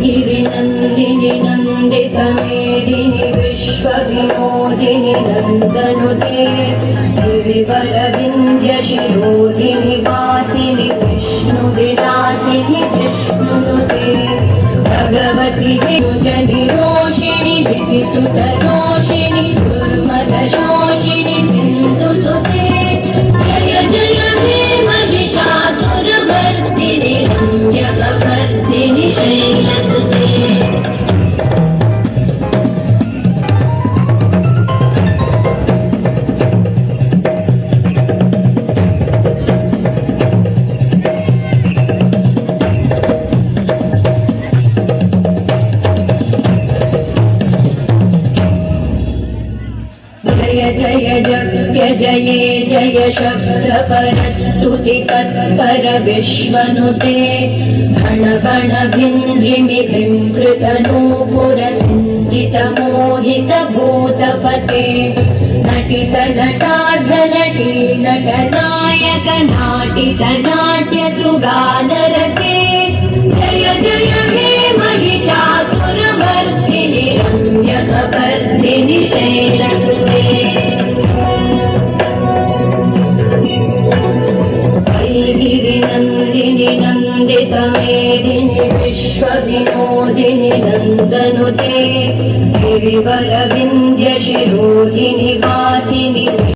गिरिनन्दिनि नन्दितमेदिनि विश्वविनोदिनि नन्दनुते गिरिवरविन्द्यशिरोधिनि वासिनि विष्णुविलासिनि जिष्णुनुते भगवति जनिरोषिणि दितिसुतरोषिणि दुर्मदशोषिणि सिन्धुसुते जय जय हे महिषासुरमर्दिनि रम्यकपर्दिनि शैलसुते जय जप्य जये जय शब्द परस्तुति तत्पर विश्वनुते घन घन भिञ्जिमि भिङ्कृतनूपुर सिञ्जित मोहित भूतपते नटित नटार्ध नटी नटनायक नाटित नाट्य सुगानरते जय जय हे महिषासुरमर्दिनि रम्यकपर्दिनि शैलसुते गिरिनन्दिनि नन्दितमेदिनि विश्वविनोदिनि नन्दनुते गिरिवरविन्द्यशिरोधिनि वासिनि